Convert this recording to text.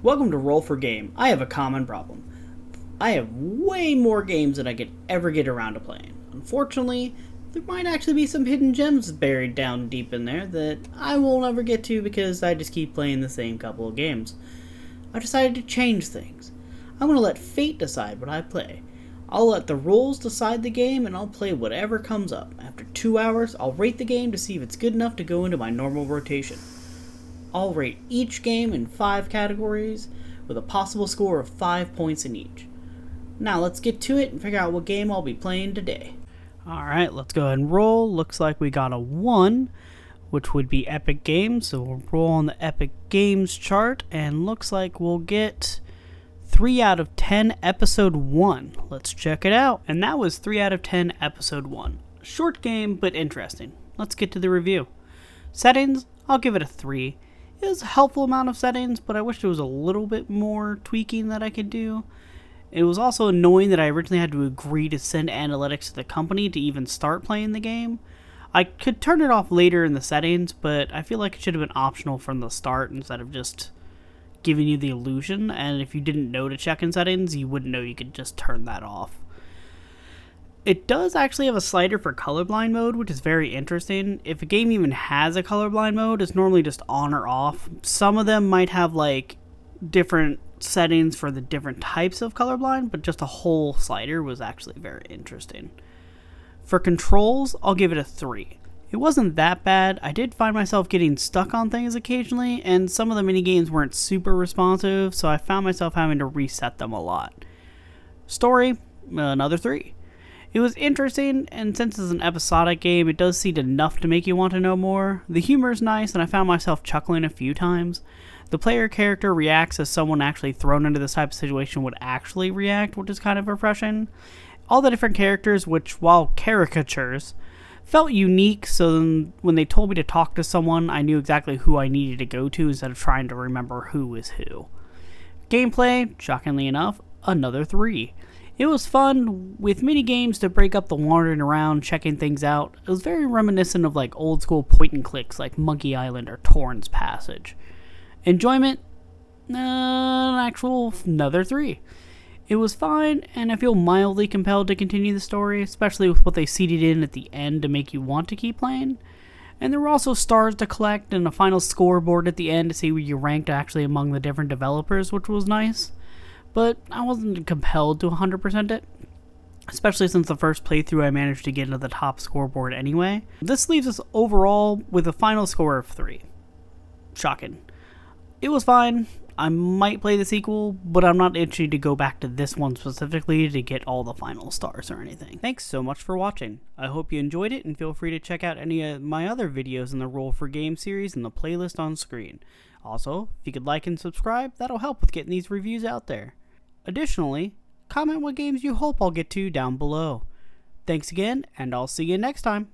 Welcome to Roll for Game. I have a common problem. I have way more games than I could ever get around to playing. Unfortunately, there might actually be some hidden gems buried down deep in there that I will never get to because I just keep playing the same couple of games. I decided to change things. I'm going to let fate decide what I play. I'll let the rules decide the game and I'll play whatever comes up. After 2 hours, I'll rate the game to see if it's good enough to go into my normal rotation. I'll rate each game in 5 categories with a possible score of 5 points in each. Now let's get to it and figure out what game I'll be playing today. Alright, let's go ahead and roll. Looks like we got a 1, which would be Epic Games. So we'll roll on the Epic Games chart and looks like we'll get 3 out of 10 episode 1. Let's check it out. And that was 3 out of 10 episode 1. Short game, but interesting. Let's get to the review. Settings, I'll give it a 3. It was a helpful amount of settings, but I wish there was a little bit more tweaking that I could do. It was also annoying that I originally had to agree to send analytics to the company to even start playing the game. I could turn it off later in the settings, but I feel like it should have been optional from the start instead of just giving you the illusion, and if you didn't know to check in settings, you wouldn't know you could just turn that off. It does actually have a slider for colorblind mode, which is very interesting. If a game even has a colorblind mode, it's normally just on or off. Some of them might have like different settings for the different types of colorblind, but just a whole slider was actually very interesting. For controls, I'll give it a 3. It wasn't that bad. I did find myself getting stuck on things occasionally, and some of the minigames weren't super responsive, so I found myself having to reset them a lot. Story, another 3. It was interesting, and since it's an episodic game, it does seem enough to make you want to know more. The humor is nice, and I found myself chuckling a few times. The player character reacts as someone actually thrown into this type of situation would actually react, which is kind of refreshing. All the different characters, which, while caricatures, felt unique, so then when they told me to talk to someone, I knew exactly who I needed to go to instead of trying to remember who is who. Gameplay, shockingly enough, another 3. It was fun, with mini games to break up the wandering around, checking things out. It was very reminiscent of like old school point and clicks like Monkey Island or Torrens Passage. Enjoyment, another 3. It was fine, and I feel mildly compelled to continue the story, especially with what they seeded in at the end to make you want to keep playing. And there were also stars to collect and a final scoreboard at the end to see where you ranked actually among the different developers, which was nice. But I wasn't compelled to 100% it, especially since the first playthrough I managed to get into the top scoreboard anyway. This leaves us overall with a final score of 3. Shocking. It was fine. I might play the sequel, but I'm not itchy to go back to this one specifically to get all the final stars or anything. Thanks so much for watching. I hope you enjoyed it, and feel free to check out any of my other videos in the Roll for Game series in the playlist on screen. Also, if you could like and subscribe, that'll help with getting these reviews out there. Additionally, comment what games you hope I'll get to down below. Thanks again, and I'll see you next time.